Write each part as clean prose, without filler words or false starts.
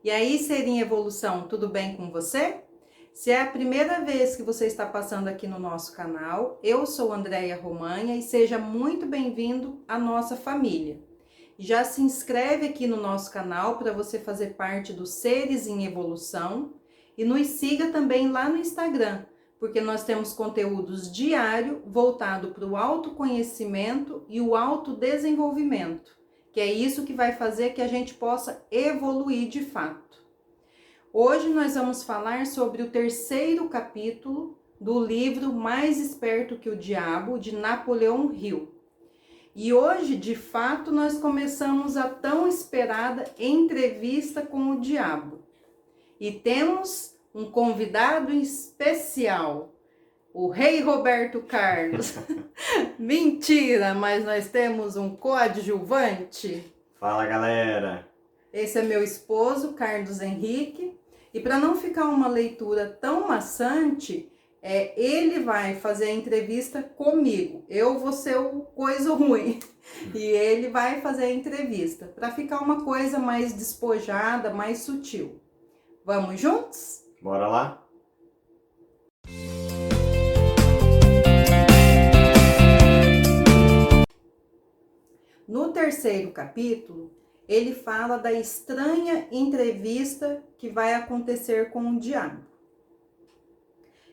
E aí, Ser em Evolução, tudo bem com você? Se é a primeira vez que você está passando aqui no nosso canal, eu sou Andréia Romanha e seja muito bem-vindo à nossa família. Já se inscreve aqui no nosso canal para você fazer parte dos Seres em Evolução e nos siga também lá no Instagram, porque nós temos conteúdos diários voltados para o autoconhecimento e o autodesenvolvimento, que é isso que vai fazer que a gente possa evoluir de fato. Hoje nós vamos falar sobre o terceiro capítulo do livro Mais Esperto que o Diabo, de Napoleão Hill. E hoje, de fato, nós começamos a tão esperada entrevista com o diabo. E temos um convidado especial, o Rei Roberto Carlos. Mentira, mas nós temos um coadjuvante. Fala, galera! Esse é meu esposo, Carlos Henrique. E para não ficar uma leitura tão maçante, ele vai fazer a entrevista comigo. Eu vou ser o coisa ruim. E ele vai fazer a entrevista, para ficar uma coisa mais despojada, mais sutil. Vamos juntos? Bora lá? No terceiro capítulo, ele fala da estranha entrevista que vai acontecer com o diabo.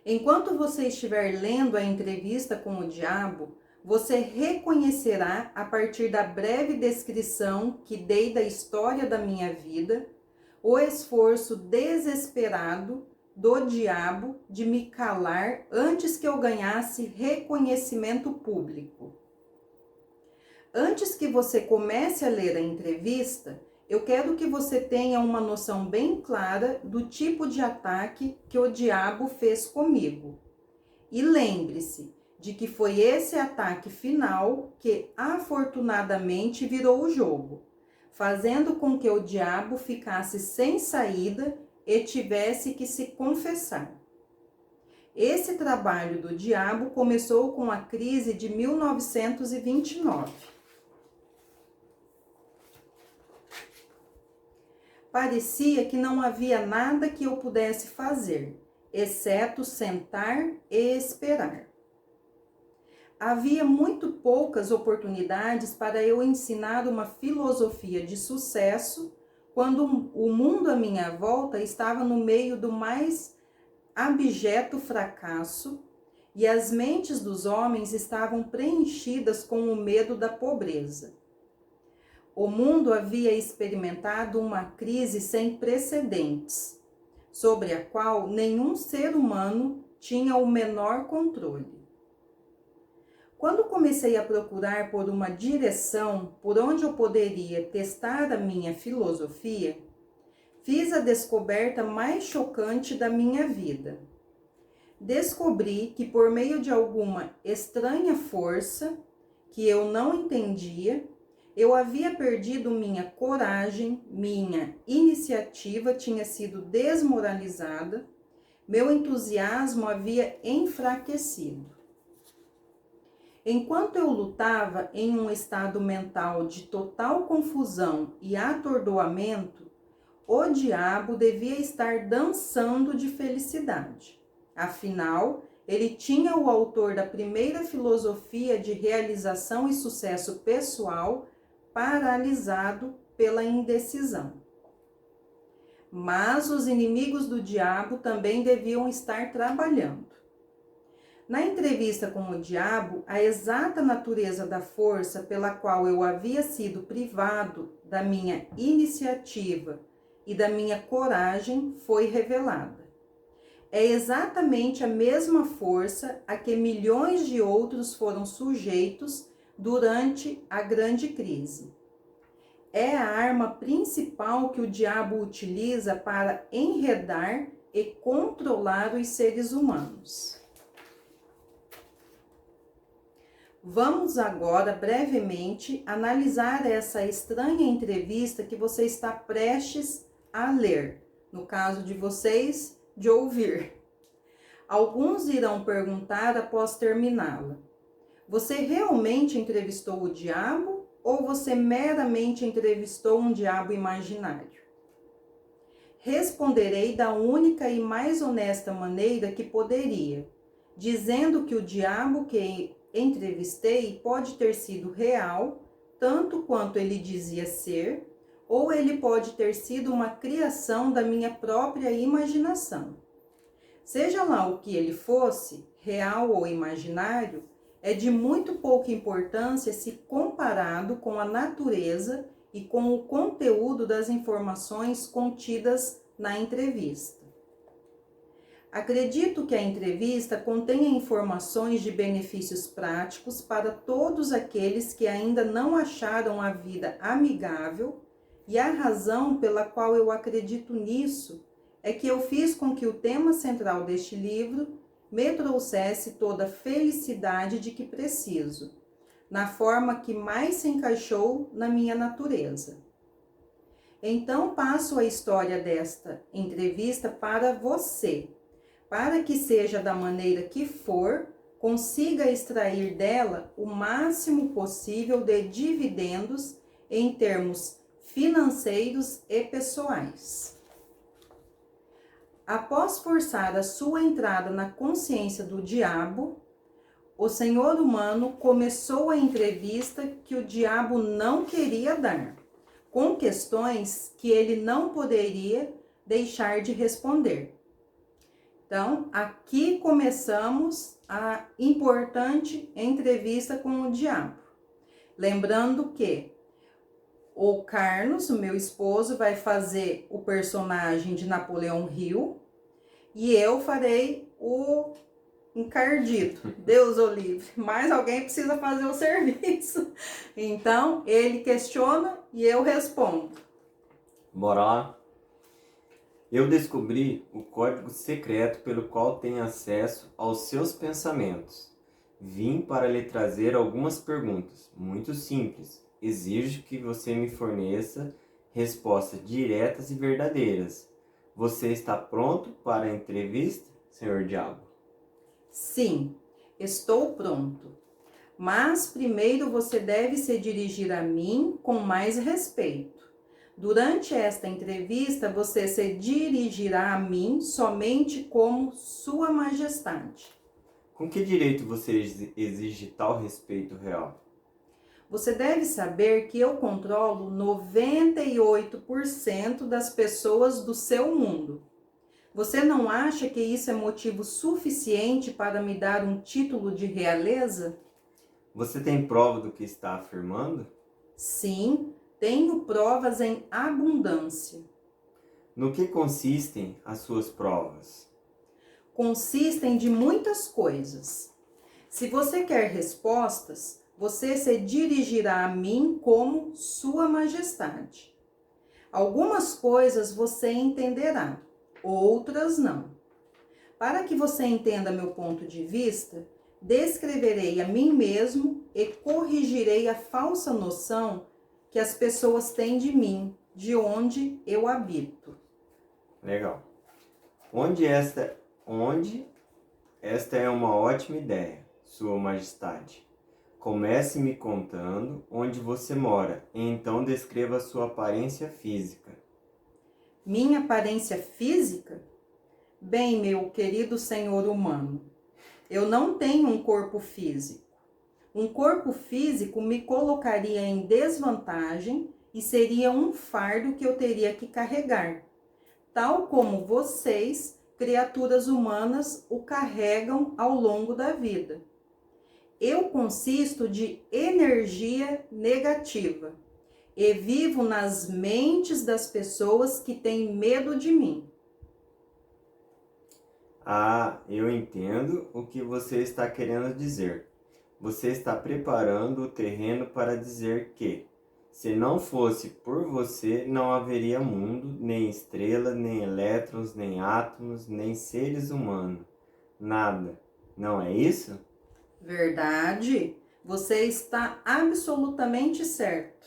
Enquanto você estiver lendo a entrevista com o diabo, você reconhecerá, a partir da breve descrição que dei da história da minha vida, o esforço desesperado do diabo de me calar antes que eu ganhasse reconhecimento público. Antes que você comece a ler a entrevista, eu quero que você tenha uma noção bem clara do tipo de ataque que o diabo fez comigo. E lembre-se de que foi esse ataque final que, afortunadamente, virou o jogo, fazendo com que o diabo ficasse sem saída e tivesse que se confessar. Esse trabalho do diabo começou com a crise de 1929. Parecia que não havia nada que eu pudesse fazer, exceto sentar e esperar. Havia muito poucas oportunidades para eu ensinar uma filosofia de sucesso quando o mundo à minha volta estava no meio do mais abjeto fracasso e as mentes dos homens estavam preenchidas com o medo da pobreza. O mundo havia experimentado uma crise sem precedentes, sobre a qual nenhum ser humano tinha o menor controle. Quando comecei a procurar por uma direção por onde eu poderia testar a minha filosofia, fiz a descoberta mais chocante da minha vida. Descobri que, por meio de alguma estranha força que eu não entendia, eu havia perdido minha coragem, minha iniciativa tinha sido desmoralizada, meu entusiasmo havia enfraquecido. Enquanto eu lutava em um estado mental de total confusão e atordoamento, o diabo devia estar dançando de felicidade. Afinal, ele tinha o autor da primeira filosofia de realização e sucesso pessoal paralisado pela indecisão. Mas os inimigos do diabo também deviam estar trabalhando. Na entrevista com o diabo, a exata natureza da força pela qual eu havia sido privado da minha iniciativa e da minha coragem foi revelada. É exatamente a mesma força a que milhões de outros foram sujeitos durante a grande crise. É a arma principal que o diabo utiliza para enredar e controlar os seres humanos. Vamos agora, brevemente, analisar essa estranha entrevista que você está prestes a ler, no caso de vocês, de ouvir. Alguns irão perguntar após terminá-la: você realmente entrevistou o diabo ou você meramente entrevistou um diabo imaginário? responderei da única e mais honesta maneira que poderia, dizendo que o diabo que entrevistei pode ter sido real, tanto quanto ele dizia ser, ou ele pode ter sido uma criação da minha própria imaginação. Seja lá o que ele fosse, real ou imaginário, é de muito pouca importância se comparado com a natureza e com o conteúdo das informações contidas na entrevista. Acredito que a entrevista contenha informações de benefícios práticos para todos aqueles que ainda não acharam a vida amigável, e a razão pela qual eu acredito nisso é que eu fiz com que o tema central deste livro me trouxesse toda a felicidade de que preciso, na forma que mais se encaixou na minha natureza. Então passo a história desta entrevista para você, para que seja da maneira que for, consiga extrair dela o máximo possível de dividendos em termos financeiros e pessoais. Após forçar a sua entrada na consciência do diabo, o senhor humano começou a entrevista que o diabo não queria dar, com questões que ele não poderia deixar de responder. Então, aqui começamos a importante entrevista com o diabo. Lembrando que o Carlos, o meu esposo, vai fazer o personagem de Napoleão Hill e eu farei o encardido, Deus o livre. Mas alguém precisa fazer o serviço. Então, ele questiona e eu respondo. Bora lá? Eu descobri o código secreto pelo qual tenho acesso aos seus pensamentos. Vim para lhe trazer algumas perguntas, muito simples. Exijo que você me forneça respostas diretas e verdadeiras. Você está pronto para a entrevista, senhor diabo? Sim, estou pronto. Mas primeiro você deve se dirigir a mim com mais respeito. Durante esta entrevista, você se dirigirá a mim somente como Sua Majestade. Com que direito você exige tal respeito real? Você deve saber que eu controlo 98% das pessoas do seu mundo. Você não acha que isso é motivo suficiente para me dar um título de realeza? Você tem prova do que está afirmando? Sim, tenho provas em abundância. No que consistem as suas provas? Consistem de muitas coisas. Se você quer respostas, você se dirigirá a mim como Sua Majestade. Algumas coisas você entenderá, outras não. Para que você entenda meu ponto de vista, descreverei a mim mesmo e corrigirei a falsa noção que as pessoas têm de mim, de onde eu habito. Legal. Esta é uma ótima ideia, Sua Majestade. Comece me contando onde você mora e então descreva sua aparência física. Minha aparência física? Bem, meu querido senhor humano, eu não tenho um corpo físico. Um corpo físico me colocaria em desvantagem e seria um fardo que eu teria que carregar, tal como vocês, criaturas humanas, o carregam ao longo da vida. Eu consisto de energia negativa e vivo nas mentes das pessoas que têm medo de mim. Ah, eu entendo o que você está querendo dizer. Você está preparando o terreno para dizer que, se não fosse por você, não haveria mundo, nem estrela, nem elétrons, nem átomos, nem seres humanos. Nada. Não é isso? Verdade? Você está absolutamente certo.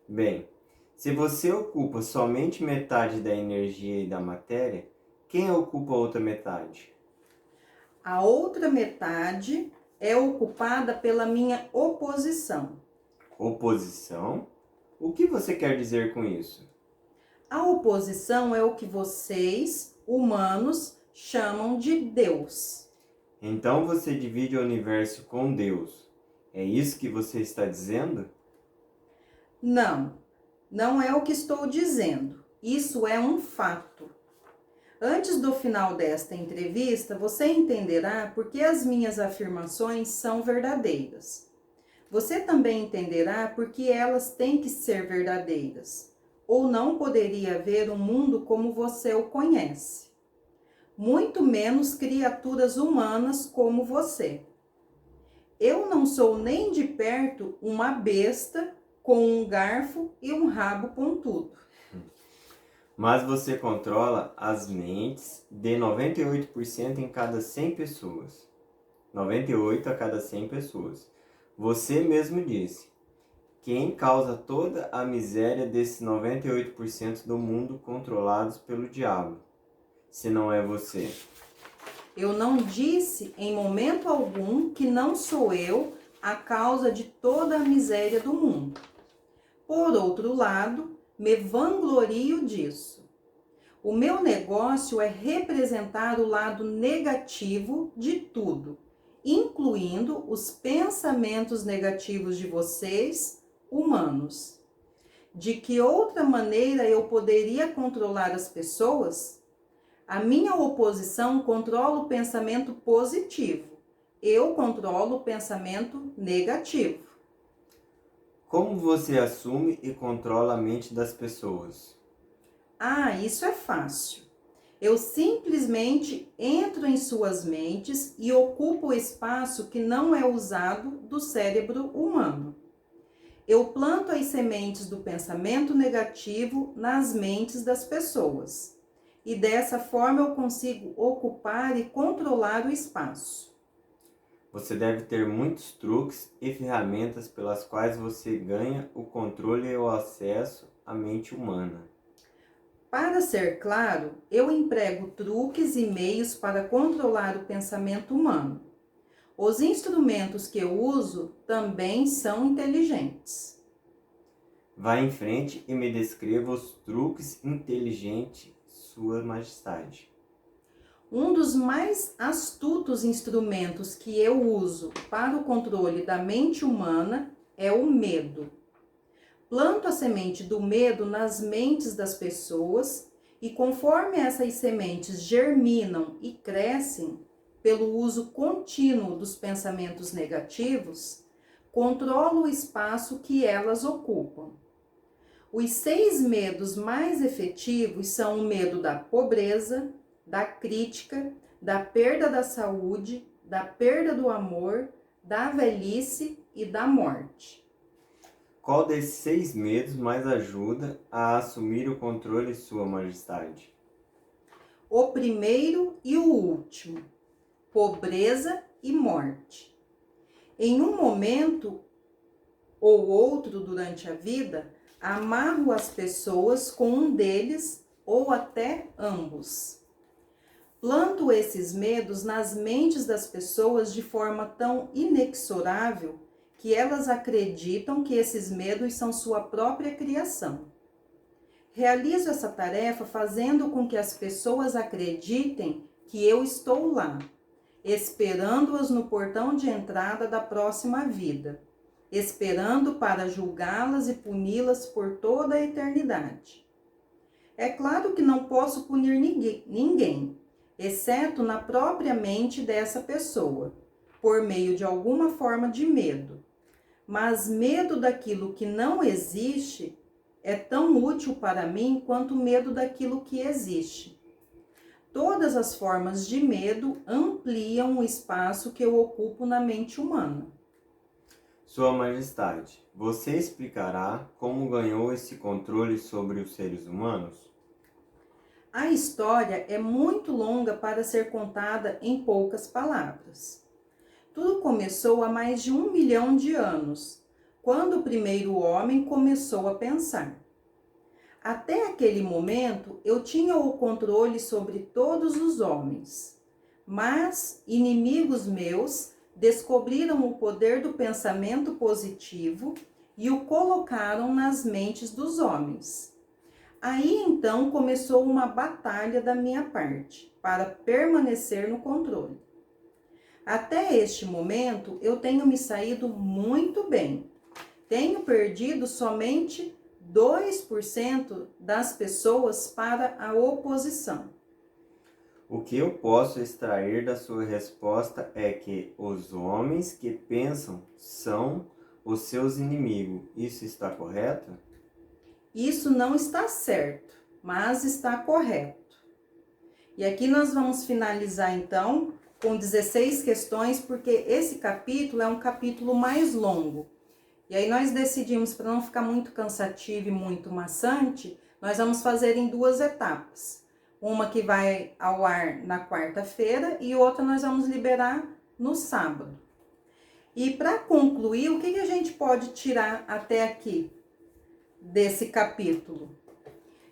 Bem, se você ocupa somente metade da energia e da matéria, quem ocupa a outra metade? A outra metade é ocupada pela minha oposição. Oposição? O que você quer dizer com isso? A oposição é o que vocês, humanos, chamam de Deus. Então você divide o universo com Deus. É isso que você está dizendo? Não, não é o que estou dizendo. Isso é um fato. Antes do final desta entrevista, você entenderá por que as minhas afirmações são verdadeiras. Você também entenderá por que elas têm que ser verdadeiras, ou não poderia haver um mundo como você o conhece. Muito menos criaturas humanas como você. Eu não sou nem de perto uma besta com um garfo e um rabo pontudo. Mas você controla as mentes de 98% em cada 100 pessoas. 98 a cada 100 pessoas. Você mesmo disse. Quem causa toda a miséria desses 98% do mundo controlados pelo diabo, se não é você? Eu não disse em momento algum que não sou eu a causa de toda a miséria do mundo. Por outro lado, me vanglorio disso. O meu negócio é representar o lado negativo de tudo, incluindo os pensamentos negativos de vocês, humanos. De que outra maneira eu poderia controlar as pessoas? A minha oposição controla o pensamento positivo. Eu controlo o pensamento negativo. Como você assume e controla a mente das pessoas? Ah, isso é fácil. Eu simplesmente entro em suas mentes e ocupo o espaço que não é usado do cérebro humano. Eu planto as sementes do pensamento negativo nas mentes das pessoas. E dessa forma eu consigo ocupar e controlar o espaço. Você deve ter muitos truques e ferramentas pelas quais você ganha o controle e o acesso à mente humana. Para ser claro, eu emprego truques e meios para controlar o pensamento humano. Os instrumentos que eu uso também são inteligentes. Vá em frente e me descreva os truques inteligentes, Sua Majestade. Um dos mais astutos instrumentos que eu uso para o controle da mente humana é o medo. Planto a semente do medo nas mentes das pessoas e conforme essas sementes germinam e crescem pelo uso contínuo dos pensamentos negativos, controlo o espaço que elas ocupam. Os 6 medos mais efetivos são o medo da pobreza, da crítica, da perda da saúde, da perda do amor, da velhice e da morte. Qual desses 6 medos mais ajuda a assumir o controle, Sua Majestade? O primeiro e o último, pobreza e morte. Em um momento ou outro durante a vida, amarro as pessoas com um deles ou até ambos. Planto esses medos nas mentes das pessoas de forma tão inexorável que elas acreditam que esses medos são sua própria criação. Realizo essa tarefa fazendo com que as pessoas acreditem que eu estou lá, esperando-as no portão de entrada da próxima vida, esperando para julgá-las e puni-las por toda a eternidade. É claro que não posso punir ninguém, exceto na própria mente dessa pessoa, por meio de alguma forma de medo. Mas medo daquilo que não existe é tão útil para mim quanto medo daquilo que existe. Todas as formas de medo ampliam o espaço que eu ocupo na mente humana. Sua Majestade, você explicará como ganhou esse controle sobre os seres humanos? A história é muito longa para ser contada em poucas palavras. Tudo começou há mais de 1 milhão de anos, quando o primeiro homem começou a pensar. Até aquele momento, eu tinha o controle sobre todos os homens, mas inimigos meus descobriram o poder do pensamento positivo e o colocaram nas mentes dos homens. Aí então começou uma batalha da minha parte para permanecer no controle. Até este momento eu tenho me saído muito bem. Tenho perdido somente 2% das pessoas para a oposição. O que eu posso extrair da sua resposta é que os homens que pensam são os seus inimigos. Isso está correto? Isso não está certo, mas está correto. E aqui nós vamos finalizar então com 16 questões, porque esse capítulo é um capítulo mais longo. E aí nós decidimos, para não ficar muito cansativo e muito maçante, nós vamos fazer em 2 etapas. Uma que vai ao ar na quarta-feira e outra nós vamos liberar no sábado. E para concluir, o que a gente pode tirar até aqui desse capítulo?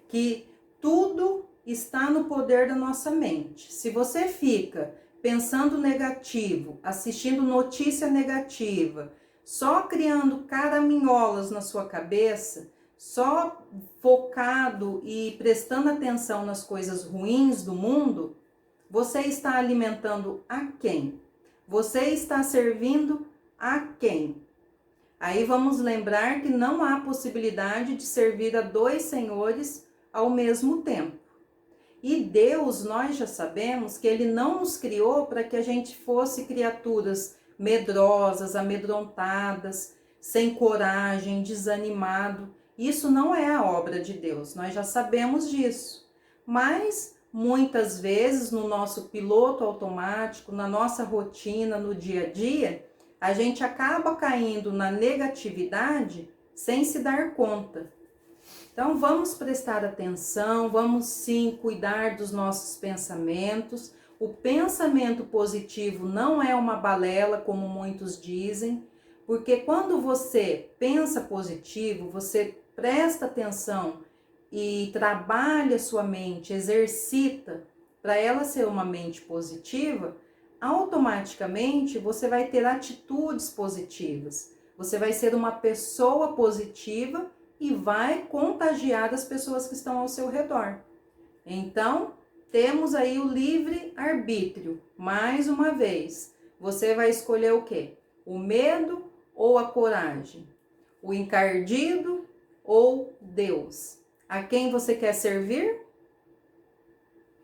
Que tudo está no poder da nossa mente. Se você fica pensando negativo, assistindo notícia negativa, só criando caraminholas na sua cabeça, só focado e prestando atenção nas coisas ruins do mundo, você está alimentando a quem? Você está servindo a quem? Aí vamos lembrar que não há possibilidade de servir a 2 senhores ao mesmo tempo. E Deus, nós já sabemos que Ele não nos criou para que a gente fosse criaturas medrosas, amedrontadas, sem coragem, desanimado. Isso não é a obra de Deus, nós já sabemos disso. Mas muitas vezes no nosso piloto automático, na nossa rotina, no dia a dia, a gente acaba caindo na negatividade sem se dar conta. Então vamos prestar atenção, vamos sim cuidar dos nossos pensamentos. O pensamento positivo não é uma balela, como muitos dizem, porque quando você pensa positivo, você presta atenção e trabalha sua mente, exercita para ela ser uma mente positiva, automaticamente você vai ter atitudes positivas. Você vai ser uma pessoa positiva e vai contagiar as pessoas que estão ao seu redor. Então, temos aí o livre-arbítrio. Mais uma vez, você vai escolher o quê? O medo ou a coragem? O encardido ou Deus? A quem você quer servir?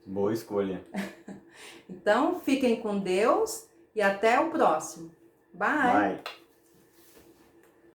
Boa escolha. Então, fiquem com Deus e até o próximo. Bye! Bye.